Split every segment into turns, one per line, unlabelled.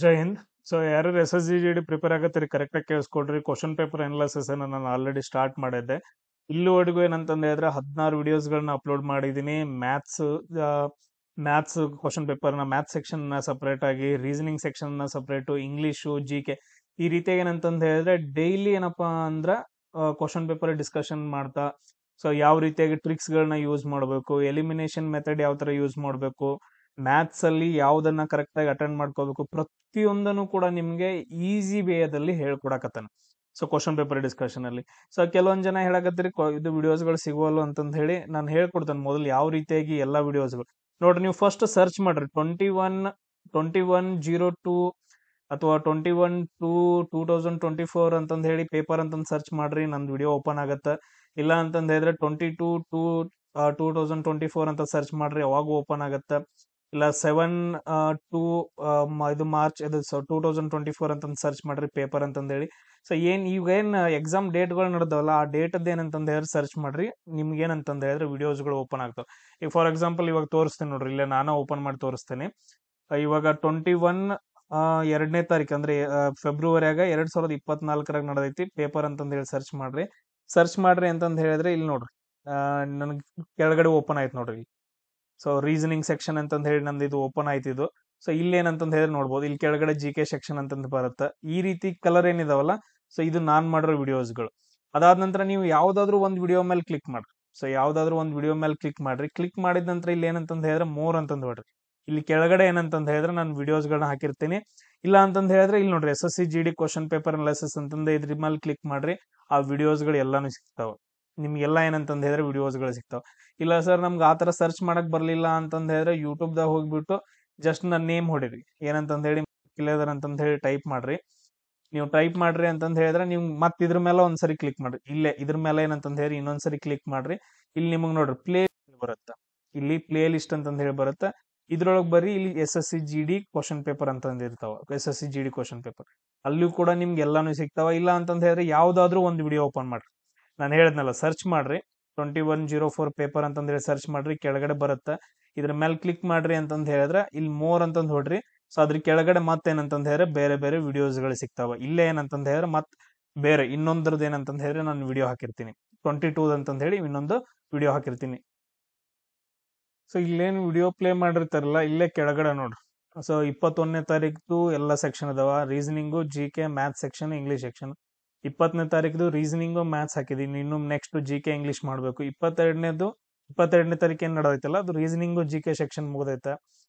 ಜೈ Hind. So ಯಾರು S S G D prepare ಆಗತ್ತೀರಿ ಕರೆಕ್ಟಾಗಿ ಕೇಳಿಸ್ಕೊಡ್ರಿ. ಕ್ವಶನ್ ಪೇಪರ್ ಅನಾಲಿಸಿಸ್ ನಾನು ಆಲ್ರೆಡಿ ಸ್ಟಾರ್ಟ್ ಮಾಡಿದ್ದೆ. ಇಲ್ಲಿವರೆಗೂ ಏನಂತಂದು ಹೇಳಿದ್ರೆ 16 ವಿಡಿಯೋಸ್ಗಳನ್ನ ಅಪ್ಲೋಡ್ ಮಾಡಿದ್ದೀನಿ. ಮ್ಯಾಥ್ಸ್ ಕ್ವಶನ್ ಪೇಪರ್ನ ಮ್ಯಾಥ್ಸ್ ಸೆಕ್ಷನ್ನ ಸಪ್ರೇಟ್ ಆಗಿ, ರೀಸನಿಂಗ್ ಸೆಕ್ಷನ್ನ ಸಪ್ರೇಟು, ಇಂಗ್ಲೀಷು, ಜಿ ಕೆ ಈ ರೀತಿಯಾಗಿ ಏನಂತಂದು ಹೇಳಿದ್ರೆ ಡೈಲಿ ಏನಪ್ಪಾ ಅಂದ್ರೆ ಕ್ವಶನ್ ಪೇಪರ್ ಡಿಸ್ಕಷನ್ ಮಾಡ್ತಾ, ಸೊ ಯಾವ ರೀತಿಯಾಗಿ ಟ್ರಿಕ್ಸ್ಗಳನ್ನ ಯೂಸ್ ಮಾಡಬೇಕು, ಎಲಿಮಿನೇಷನ್ ಮೆಥಡ್ ಯಾವ ಥರ ಯೂಸ್ ಮಾಡಬೇಕು, ಮ್ಯಾಥ್ಸ್ ಅಲ್ಲಿ ಯಾವ್ದನ್ನ ಕರೆಕ್ಟ್ ಆಗಿ ಅಟೆಂಡ್ ಮಾಡ್ಕೋಬೇಕು, ಪ್ರತಿಯೊಂದನ್ನು ಕೂಡ ನಿಮ್ಗೆ ಈಸಿ ವೇಯದಲ್ಲಿ ಹೇಳ್ಕೊಡಕತ್ತಾನ. ಸೊ ಕ್ವಶನ್ ಪೇಪರ್ ಡಿಸ್ಕಷನ್ ಅಲ್ಲಿ ಸೊ ಕೆಲವೊಂದ್ ಜನ ಹೇಳಕತ್ತೀರಿ ಇದು ವಿಡಿಯೋಸ್ಗಳು ಸಿಗುವಲ್ಲ ಅಂತಂದ್ ಹೇಳಿ ನಾನು ಹೇಳ್ಕೊಡ್ತೇನೆ ಮೊದಲು ಯಾವ ರೀತಿಯಾಗಿ ಎಲ್ಲಾ ವಿಡಿಯೋಸ್ಗಳು ನೋಡ್ರಿ. ನೀವು ಫಸ್ಟ್ ಸರ್ಚ್ ಮಾಡ್ರಿ 21/01/02 ಅಥವಾ 21/2/2024 ಅಂತಂದ್ ಹೇಳಿ ಪೇಪರ್ ಅಂತಂದ್ ಸರ್ಚ್ ಮಾಡ್ರಿ, ನಂದು ವಿಡಿಯೋ ಓಪನ್ ಆಗತ್ತ. ಇಲ್ಲ ಅಂತಂದ್ ಹೇಳಿದ್ರೆ 22/2/2024 ಅಂತ ಸರ್ಚ್ ಮಾಡ್ರಿ, ಅವಾಗ ಓಪನ್ ಆಗತ್ತ. ಇಲ್ಲ 7/2 ಇದು ಮಾರ್ಚ್ ಇದು 2024 ಅಂತಂದ್ ಸರ್ಚ್ ಮಾಡ್ರಿ ಪೇಪರ್ ಅಂತಂದ್ ಹೇಳಿ. ಸೊ ಈಗ ಎಕ್ಸಾಮ್ ಡೇಟ್ಗಳು ನಡೆದವಲ್ಲ, ಆ ಡೇಟ್ ಏನಂತಂದ್ ಹೇಳಿದ್ರೆ ಸರ್ಚ್ ಮಾಡ್ರಿ, ನಿಮ್ಗೆ ಏನಂತಂದ್ ಹೇಳಿದ್ರೆ ವಿಡಿಯೋಸ್ಗಳು ಓಪನ್ ಆಗ್ತಾವ. ಈಗ ಫಾರ್ ಎಕ್ಸಾಂಪಲ್ ಇವಾಗ ತೋರಿಸ್ತೇನೆ ನೋಡ್ರಿ, ಇಲ್ಲೇ ನಾನು ಓಪನ್ ಮಾಡಿ ತೋರಿಸ್ತೇನೆ. ಇವಾಗ 21 2ನೇ ತಾರೀಕು ಅಂದ್ರೆ ಫೆಬ್ರವರಿಯಾಗ 2024 ನಡೆದೈತಿ ಪೇಪರ್ ಅಂತಂದ್ ಹೇಳಿ ಸರ್ಚ್ ಮಾಡ್ರಿ ಅಂತಂದ್ ಹೇಳಿದ್ರೆ ಇಲ್ಲಿ ನೋಡ್ರಿ ನನಗೆ ಕೆಳಗಡೆ ಓಪನ್ ಆಯ್ತು ನೋಡ್ರಿ. ಸೊ ರೀಸನಿಂಗ್ ಸೆಕ್ಷನ್ ಅಂತಂದ್ ಹೇಳಿ ನಂದು ಇದು ಓಪನ್ ಆಯ್ತಿದ್ದು. ಸೊ ಇಲ್ಲಿ ಏನಂತಂದ್ ಹೇಳಿ ನೋಡ್ಬೋದು, ಇಲ್ಲಿ ಕೆಳಗಡೆ ಜಿ ಕೆ ಸೆಕ್ಷನ್ ಅಂತಂದ್ ಬರುತ್ತೆ. ಈ ರೀತಿ ಕಲರ್ ಏನಿದಾವಲ್ಲ, ಸೊ ಇದು ನಾನ್ ಮಾಡಿರೋ ವಿಡಿಯೋಸ್ಗಳು. ಅದಾದ ನಂತರ ನೀವು ಯಾವ್ದಾದ್ರು ಒಂದು ವಿಡಿಯೋ ಮೇಲೆ ಕ್ಲಿಕ್ ಮಾಡ್ರಿ. ಸೊ ಯಾವ್ದಾದ್ರು ಒಂದು ವಿಡಿಯೋ ಮೇಲೆ ಕ್ಲಿಕ್ ಮಾಡ್ರಿ. ಕ್ಲಿಕ್ ಮಾಡಿದ ನಂತರ ಇಲ್ಲಿ ಏನಂತಂದ್ ಹೇಳಿದ್ರೆ ಮೋರ್ ಅಂತಂದ್ ಹೊಡ್ರಿ. ಇಲ್ಲಿ ಕೆಳಗಡೆ ಏನಂತಂದ್ ಹೇಳಿದ್ರೆ ನಾನು ವಿಡಿಯೋಸ್ಗಳನ್ನ ಹಾಕಿರ್ತೀನಿ. ಇಲ್ಲ ಅಂತಂದ್ ಹೇಳಿದ್ರೆ ಇಲ್ಲಿ ನೋಡ್ರಿ S S C G D question paper analysis ಅಂತಂದ ಇದ್ರ ಮೇಲೆ ಕ್ಲಿಕ್ ಮಾಡ್ರಿ. ಆ ವಿಡಿಯೋಸ್ಗಳು ಎಲ್ಲಾನು ಸಿಗ್ತಾವ ನಿಮ್ಗೆಲ್ಲ. ಏನಂತಂದ್ ಹೇಳಿದ್ರೆ ವಿಡಿಯೋಸ್ಗಳು ಸಿಗ್ತಾವ. ಇಲ್ಲ ಸರ್ ನಮ್ಗೆ ಆತರ ಸರ್ಚ್ ಮಾಡಕ್ ಬರ್ಲಿಲ್ಲ ಅಂತಂದ್ ಹೇಳಿದ್ರೆ ಯೂಟ್ಯೂಬ್ ದಾಗ ಹೋಗ್ಬಿಟ್ಟು ಜಸ್ಟ್ ನನ್ನ ನೇಮ್ ಹೊಡಿರಿ, ಏನಂತಂದ್ ಹೇಳಿ ಕಿಲೇದರ್ ಅಂತಂದ್ ಹೇಳಿ ಟೈಪ್ ಮಾಡ್ರಿ. ನೀವು ಟೈಪ್ ಮಾಡ್ರಿ ಅಂತಂದ್ ಹೇಳಿದ್ರೆ ನೀವು ಮತ್ತೆ ಇದ್ರ ಮೇಲೆ ಒಂದ್ಸರಿ ಕ್ಲಿಕ್ ಮಾಡ್ರಿ. ಇಲ್ಲೇ ಇದ್ರ ಮೇಲೆ ಏನಂತಂದ್ ಹೇಳಿ ಇನ್ನೊಂದ್ಸರಿ ಕ್ಲಿಕ್ ಮಾಡ್ರಿ. ಇಲ್ಲಿ ನಿಮಗ್ ನೋಡ್ರಿ ಪ್ಲೇ ಬರುತ್ತೆ, ಇಲ್ಲಿ ಪ್ಲೇ ಲಿಸ್ಟ್ ಅಂತಂದ್ ಹೇಳಿ ಬರುತ್ತೆ. ಇದ್ರೊಳಗೆ ಬರ್ರಿ, ಇಲ್ಲಿ S S C G D question paper ಅಂತಂದ್ ಇರ್ತಾವ, S S C G D question paper ಅಲ್ಲಿಯೂ ಕೂಡ ನಿಮ್ಗೆ ಎಲ್ಲಾನು ಸಿಗ್ತಾವ. ಇಲ್ಲ ಅಂತಂದ್ ಹೇಳಿದ್ರೆ ಯಾವ್ದಾದ್ರು ಒಂದು ವಿಡಿಯೋ ಓಪನ್ ಮಾಡ್ರಿ. ನಾನು ಹೇಳಿದ್ನಲ್ಲ ಸರ್ಚ್ ಮಾಡ್ರಿ, 21/04 ಪೇಪರ್ ಅಂತಂದ್ ಹೇಳಿ ಸರ್ಚ್ ಮಾಡ್ರಿ, ಕೆಳಗಡೆ ಬರುತ್ತೆ. ಇದ್ರ ಮೇಲೆ ಕ್ಲಿಕ್ ಮಾಡ್ರಿ ಅಂತಂದ್ ಹೇಳಿದ್ರೆ ಇಲ್ಲಿ ಮೋರ್ ಅಂತಂದ್ ಹೊಡ್ರಿ. ಸೊ ಅದ್ರ ಕೆಳಗಡೆ ಮತ್ತೇನಂತಂದ್ ಹೇಳಿದ್ರೆ ಬೇರೆ ಬೇರೆ ವಿಡಿಯೋಸ್ಗಳು ಸಿಗ್ತಾವ. ಇಲ್ಲೇ ಏನಂತಂದ್ ಹೇಳಿದ್ರೆ ಮತ್ ಬೇರೆ ಇನ್ನೊಂದ್ರದ್ದು ಏನಂತಂದ್ ಹೇಳಿದ್ರೆ ನಾನು ವಿಡಿಯೋ ಹಾಕಿರ್ತೀನಿ 22 ಅಂತಂದ್ ಹೇಳಿ ಇನ್ನೊಂದು ವಿಡಿಯೋ ಹಾಕಿರ್ತೀನಿ. ಸೊ ಇಲ್ಲೇನು ವಿಡಿಯೋ ಪ್ಲೇ ಮಾಡಿರ್ತಾರಲ್ಲ, ಇಲ್ಲೇ ಕೆಳಗಡೆ ನೋಡ್ರಿ. ಸೊ 21ನೇ ತಾರೀಕು ಎಲ್ಲ ಸೆಕ್ಷನ್ ಅದಾವ, reasoning, G K, maths section, English section. 20ನೇ ತಾರೀಕು ರೀಸನಿಂಗು, ಮ್ಯಾಥ್ಸ್ ಹಾಕಿದೀನಿ. ಇನ್ನು ನೆಕ್ಸ್ಟ್ ಜಿ ಕೆ ಇಂಗ್ಲಿಷ್ ಮಾಡ್ಬೇಕು. 22ನೇ ತಾರೀಕು ಏನ್ ನಡೆದೈತಲ್ಲ ಅದು ರೀಸನಿಂಗು, ಜಿ ಕೆ ಸೆಕ್ಷನ್ ಮುಗ್ದೈತೆ.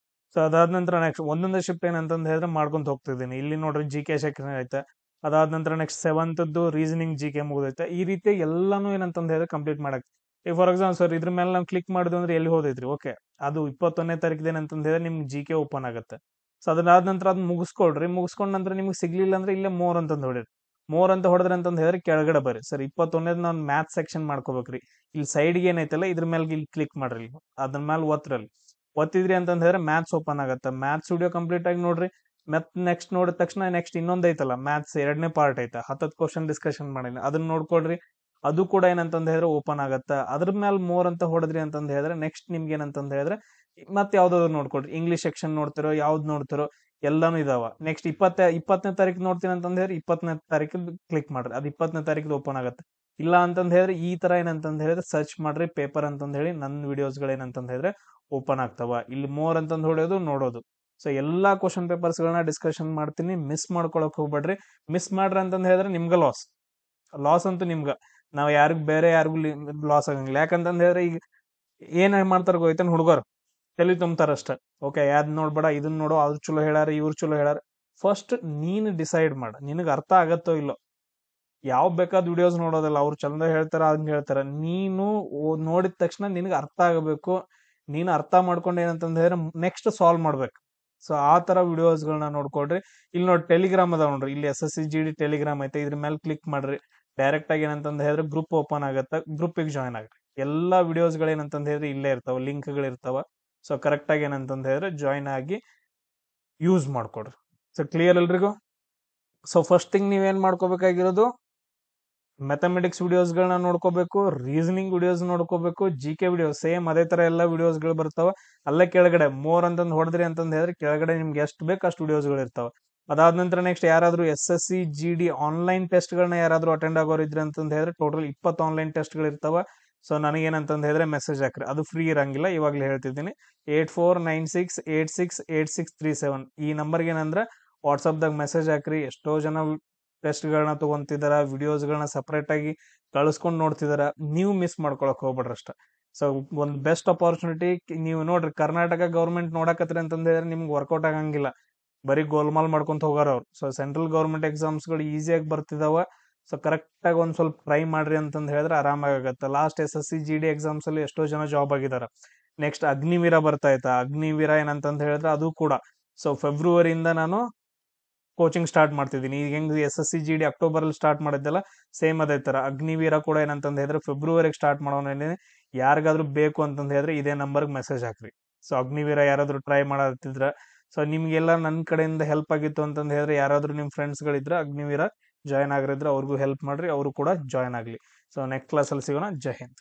ಸೊ ಅದಾದ ನಂತರ ನೆಕ್ಸ್ಟ್ ಒಂದೊಂದೇ ಶಿಫ್ಟ್ ಏನಂತಂದ್ ಹೇಳಿದ್ರೆ ಮಾಡ್ಕೊಂತ ಹೋಗ್ತಿದ್ದೀನಿ. ಇಲ್ಲಿ ನೋಡ್ರಿ ಜಿ ಕೆ ಸೆಕ್ಷನ್ ಐತೆ. ಅದಾದ ನಂತರ next 7th reasoning, G K ಮುಗ್ದೈತೆ. ಈ ರೀತಿ ಎಲ್ಲಾನು ಏನಂತಂದ್ ಹೇಳಿದ್ರೆ ಕಂಪ್ಲೀಟ್ ಮಾಡಕ್. ಈಗ ಫಾರ್ ಎಕ್ಸಾಂಪಲ್ ಸರ್ ಇದ್ರ ಮೇಲೆ ನಾವು ಕ್ಲಿಕ್ ಮಾಡಿದ್ವಿ ಅಂದ್ರೆ ಎಲ್ಲಿ ಹೋದೈತ್ರಿ, ಓಕೆ ಅದು 21ನೇ ತಾರೀಕು ಏನಂತಂದ್ ಹೇಳಿದ್ರೆ ನಿಮ್ಗೆ ಜಿ ಕೆ ಓಪನ್ ಆಗುತ್ತೆ. ಸೊ ಅದಾದ ನಂತರ ಅದ್ ಮುಗಿಸ್ಕೊಂಡ್ ನಂತರ ನಿಮ್ಗೆ ಸಿಗ್ಲಿಲ್ಲ ಅಂದ್ರೆ ಇಲ್ಲೇ ಮೋರ್ ಅಂತಂದ್ ಹೊಡಿರಿ. ಮೋರ್ ಅಂತ ಹೊಡೆದ್ರೆ ಅಂತಂದ್ ಹೇಳಿದ್ರೆ ಕೆಳಗಡೆ ಬರ್ರಿ. ಸರ್ 21ನೇದು ನಾನು ಮ್ಯಾಥ್ಸ್ ಸೆಕ್ಷನ್ ಮಾಡ್ಕೋಬೇಕ್ರಿ. ಇಲ್ಲಿ ಸೈಡ್ಗೆ ಏನೈತಲ್ಲ ಇದ್ರ ಮೇಲೆ ಇಲ್ಲಿ ಕ್ಲಿಕ್ ಮಾಡ್ರಿ, ಅದ್ರ ಮೇಲೆ ಒತ್ತರಲ್ಲಿ ಒತ್ತಿದ್ರಿ ಅಂತಂದ್ ಹೇಳಿದ್ರೆ ಮ್ಯಾಥ್ಸ್ ಓಪನ್ ಆಗತ್ತೆ. ಮ್ಯಾಥ್ಸ್ ವಿಡಿಯೋ ಕಂಪ್ಲೀಟ್ ಆಗಿ ನೋಡ್ರಿ. ಮತ್ ನೆಕ್ಸ್ಟ್ ನೋಡಿದ ತಕ್ಷಣ ನೆಕ್ಸ್ಟ್ ಇನ್ನೊಂದ್ ಐತಲ್ಲ ಮ್ಯಾಥ್ಸ್ 2ನೇ ಪಾರ್ಟ್ ಐತೆ, 10 ಕ್ವಶನ್ ಡಿಸ್ಕಷನ್ ಮಾಡಿನಿ, ಅದನ್ನ ನೋಡ್ಕೊಳ್ರಿ. ಅದು ಕೂಡ ಏನಂತಂದ್ ಹೇಳಿದ್ರೆ ಓಪನ್ ಆಗತ್ತ. ಅದ್ರ ಮೇಲೆ ಮೋರ್ ಅಂತ ಹೊಡೆದ್ರಿ ಅಂತಂದ್ ಹೇಳಿದ್ರೆ ನೆಕ್ಸ್ಟ್ ನಿಮ್ಗೆ ಏನಂತಂದ್ ಹೇಳಿದ್ರೆ ಮತ್ತೆ ಯಾವ್ದಾದ್ರು ನೋಡ್ಕೊಳ್ರಿ. ಇಂಗ್ಲಿಷ್ ಸೆಕ್ಷನ್ ನೋಡ್ತಿರೋ ಯಾವ್ದು ನೋಡ್ತಿರೋ ಎಲ್ಲಾನು ಇದಾವ. ನೆಕ್ಸ್ಟ್ 20ನೇ ತಾರೀಕು ನೋಡ್ತೀನಿ ಅಂತಂದ್ ಹೇಳಿದ್ರೆ 20ನೇ ತಾರೀಕು ಕ್ಲಿಕ್ ಮಾಡ್ರಿ, ಅದು 20ನೇ ತಾರೀಕು ಓಪನ್ ಆಗತ್ತೆ. ಇಲ್ಲ ಅಂತಂದ್ ಹೇಳಿದ್ರೆ ಈ ತರ ಏನಂತಂದ್ ಹೇಳಿದ್ರೆ ಸರ್ಚ್ ಮಾಡ್ರಿ ಪೇಪರ್ ಅಂತಂದ್ ಹೇಳಿ ನನ್ನ ವಿಡಿಯೋಸ್ಗಳು ಏನಂತಂದ್ ಹೇಳಿದ್ರೆ ಓಪನ್ ಆಗ್ತಾವ. ಇಲ್ಲಿ ಮೋರ್ ಅಂತಂದ್ ಹೊಡೆಯೋದು ನೋಡೋದು. ಸೊ ಎಲ್ಲಾ ಕ್ವಶನ್ ಪೇಪರ್ಸ್ ಗಳನ್ನ ಡಿಸ್ಕಷನ್ ಮಾಡ್ತೀನಿ, ಮಿಸ್ ಮಾಡ್ಕೊಳಕ್ ಹೋಗ್ಬೇಡ್ರಿ. ಮಿಸ್ ಮಾಡ್ರಿ ಅಂತಂದ್ ಹೇಳಿದ್ರೆ ನಿಮ್ಗ ಲಾಸ್ ಅಂತೂ ನಿಮ್ಗ. ನಾವ್ ಬೇರೆ ಯಾರಿಗೂ ಲಾಸ್ ಆಗಂಗಿಲ್ಲ. ಯಾಕಂತಂದ್ ಹೇಳಿದ್ರೆ ಈಗ ಏನ್ ಮಾಡ್ತಾರ ಗೊತ್ತೇನ್, ಹುಡುಗರು ತಲೆ ತುಂಬ್ತಾರ ಅಷ್ಟ. ಓಕೆ ಯಾವ್ದ್ ನೋಡ್ಬೇಡ, ಇದನ್ನ ನೋಡು, ಅವ್ರು ಚಲೋ ಹೇಳಾರ, ಇವ್ರು ಚಲೋ ಹೇಳಾರ. ಫಸ್ಟ್ ನೀನ್ ಡಿಸೈಡ್ ಮಾಡ, ನಿನಗ್ ಅರ್ಥ ಆಗತ್ತೋ ಇಲ್ಲೋ. ಯಾವ ಬೇಕಾದ ವಿಡಿಯೋಸ್ ನೋಡೋದಲ್ಲ, ಅವ್ರು ಚಂದ ಹೇಳ್ತಾರ ಹಂಗ ಹೇಳ್ತಾರ. ನೀನು ನೋಡಿದ ತಕ್ಷಣ ನಿನಗೆ ಅರ್ಥ ಆಗಬೇಕು. ನೀನು ಅರ್ಥ ಮಾಡ್ಕೊಂಡು ಏನಂತಂದ್ ಹೇಳಿದ್ರೆ ನೆಕ್ಸ್ಟ್ ಸಾಲ್ವ್ ಮಾಡ್ಬೇಕು. ಸೊ ಆ ತರ ವಿಡಿಯೋಸ್ಗಳನ್ನ ನೋಡ್ಕೊಡ್ರಿ. ಇಲ್ಲಿ ನೋಡಿ ಟೆಲಿಗ್ರಾಮ್ ಅದಾವ ನೋಡ್ರಿ, ಇಲ್ಲಿ S S C G D Telegram ಐತೆ. ಇದ್ರ ಮೇಲೆ ಕ್ಲಿಕ್ ಮಾಡ್ರಿ. ಡೈರೆಕ್ಟ್ ಆಗಿ ಏನಂತಂದ್ ಹೇಳಿದ್ರೆ ಗ್ರೂಪ್ ಓಪನ್ ಆಗತ್ತ, ಗ್ರೂಪಿಗೆ ಜಾಯ್ನ್ ಆಗ್ರಿ. ಎಲ್ಲಾ ವಿಡಿಯೋಸ್ಗಳು ಏನಂತಂದ್ ಹೇಳಿದ್ರೆ ಇಲ್ಲೇ ಇರ್ತಾವ, ಲಿಂಕ್ಗಳು ಇರ್ತಾವ. ಸೊ ಕರೆಕ್ಟ್ ಆಗಿ ಏನಂತಂದ್ ಹೇಳಿದ್ರೆ ಜಾಯ್ನ್ ಆಗಿ ಯೂಸ್ ಮಾಡ್ಕೊಡ್ರಿ. ಸೊ ಕ್ಲಿಯರ್ ಎಲ್ರಿಗೂ? ಸೊ ಫಸ್ಟ್ ಥಿಂಗ್ ನೀವೇನ್ ಮಾಡ್ಕೋಬೇಕಾಗಿರೋದು, ಮ್ಯಾಥಮೆಟಿಕ್ಸ್ ವಿಡಿಯೋಸ್ಗಳನ್ನ ನೋಡ್ಕೋಬೇಕು, ರೀಸನಿಂಗ್ ವಿಡಿಯೋಸ್ ನೋಡ್ಕೋಬೇಕು, ಜಿ ಕೆ ವಿಡಿಯೋ ಸೇಮ್ ಅದೇ ತರ ಎಲ್ಲ ವಿಡಿಯೋಸ್ಗಳು ಬರ್ತಾವ. ಅಲ್ಲೇ ಕೆಳಗಡೆ ಮೋರ್ ಅಂತಂದ್ ಹೊಡೆದ್ರಿ ಅಂತಂದ್ ಹೇಳಿದ್ರೆ ಕೆಳಗಡೆ ನಿಮ್ಗೆ ಎಷ್ಟು ಬೇಕು ಅಷ್ಟು ವಿಡಿಯೋಸ್ಗಳು ಇರ್ತಾವ. ಅದಾದ ನಂತರ ನೆಕ್ಸ್ಟ್ ಯಾರಾದ್ರೂ SSC GD ಆನ್ಲೈನ್ ಟೆಸ್ಟ್ಗಳನ್ನ ಯಾರಾದ್ರೂ ಅಟೆಂಡ್ ಆಗೋರು ಇದ್ರೆ ಅಂತಂದ್ ಹೇಳಿದ್ರೆ ಟೋಟಲ್ 20 ಆನ್ಲೈನ್ ಟೆಸ್ಟ್ಗಳು ಇರ್ತಾವ. ಸೊ ನನಗೇನಂತಂದ್ ಹೇಳಿದ್ರೆ ಮೆಸೇಜ್ ಹಾಕ್ರಿ, ಅದು ಫ್ರೀ ಇರಂಗಿಲ್ಲ, ಇವಾಗಲೇ ಹೇಳ್ತಿದ್ದೀನಿ. 8496868637 ಈ ನಂಬರ್ಗೆ ಏನಂದ್ರೆ ವಾಟ್ಸಪ್ದಾಗ ಮೆಸೇಜ್ ಹಾಕ್ರಿ. ಎಷ್ಟೋ ಜನ ಟೆಸ್ಟ್ಗಳನ್ನ ತಗೊಂತಿದಾರ, ವಿಡಿಯೋಸ್ಗಳನ್ನ ಸಪ್ರೇಟ್ ಆಗಿ ಕಳಿಸ್ಕೊಂಡು ನೋಡ್ತಿದಾರ. ನೀವು ಮಿಸ್ ಮಾಡ್ಕೊಳಕ್ ಹೋಗ್ಬೇಡ್ರಿ ಅಷ್ಟ. ಸೊ ಒಂದು ಬೆಸ್ಟ್ ಅಪಾರ್ಚುನಿಟಿ. ನೀವು ನೋಡ್ರಿ, ಕರ್ನಾಟಕ ಗೌರ್ಮೆಂಟ್ ನೋಡಕತ್ರಿ ಅಂತಂದ್ ಹೇಳಿದ್ರೆ ನಿಮ್ಗೆ ವರ್ಕೌಟ್ ಆಗಂಗಿಲ್ಲ, ಬರೀ ಗೋಲ್ಮಾಲ್ ಮಾಡ್ಕೊಂತ ಹೋಗಾರ ಅವ್ರು. ಸೊ ಸೆಂಟ್ರಲ್ ಗೌರ್ಮೆಂಟ್ ಎಕ್ಸಾಮ್ಸ್ಗಳು ಈಸಿಯಾಗಿ ಬರ್ತಿದಾವ. ಸೊ ಕರೆಕ್ಟ್ ಆಗಿ ಒಂದ್ ಸ್ವಲ್ಪ ಟ್ರೈ ಮಾಡ್ರಿ ಅಂತಂದ್ ಹೇಳಿದ್ರೆ ಆರಾಮಾಗತ್ತೆ. ಲಾಸ್ಟ್ SSC GD ಎಕ್ಸಾಮ್ಸ್ ಅಲ್ಲಿ ಎಷ್ಟೋ ಜನ ಜಾಬ್ ಆಗಿದಾರ. ನೆಕ್ಸ್ಟ್ ಅಗ್ನಿವೀರ ಬರ್ತಾ ಇತ್ತ. ಅಗ್ನಿವೀರ ಏನಂತಂದ್ ಹೇಳಿದ್ರೆ ಅದು ಕೂಡ ಸೊ ಫೆಬ್ರವರಿಯಿಂದ ನಾನು ಕೋಚಿಂಗ್ ಸ್ಟಾರ್ಟ್ ಮಾಡ್ತಿದ್ದೀನಿ. ಈಗ ಹೆಂಗ್ SSC GD ಅಕ್ಟೋಬರ್ ಅಲ್ಲಿ ಸ್ಟಾರ್ಟ್ ಮಾಡಿದ್ದೆಲ್ಲ ಸೇಮ್ ಅದೇ ತರ ಅಗ್ನಿವೀರ ಕೂಡ ಏನಂತಂದ್ ಹೇಳಿದ್ರೆ ಫೆಬ್ರವರಿಗೆ ಸ್ಟಾರ್ಟ್ ಮಾಡೋಣ. ಯಾರಿಗಾದ್ರೂ ಬೇಕು ಅಂತಂದ್ ಹೇಳಿದ್ರೆ ಇದೇ ನಂಬರ್ಗೆ ಮೆಸೇಜ್ ಹಾಕ್ರಿ. ಸೊ ಅಗ್ನಿವೀರ ಯಾರಾದ್ರೂ ಟ್ರೈ ಮಾಡತ್ತಿದ್ರ, ಸೊ ನಿಮ್ಗೆಲ್ಲ ನನ್ನ ಕಡೆಯಿಂದ ಹೆಲ್ಪ್ ಆಗಿತ್ತು ಅಂತಂದ್ ಹೇಳಿದ್ರೆ ಯಾರಾದ್ರೂ ನಿಮ್ ಫ್ರೆಂಡ್ಸ್ ಗಳಿದ್ರೆ ಅಗ್ನಿವೀರ ಜಾಯ್ನ್ ಆಗಿರಿದ್ರೆ ಅವ್ರಿಗೂ ಹೆಲ್ಪ್ ಮಾಡ್ರಿ, ಅವರು ಕೂಡ ಜಾಯ್ನ್ ಆಗ್ಲಿ. ಸೊ ನೆಕ್ಸ್ಟ್ ಕ್ಲಾಸ್ ಅಲ್ಲಿ ಸಿಗೋಣ. ಜೈ ಹಿಂದ್.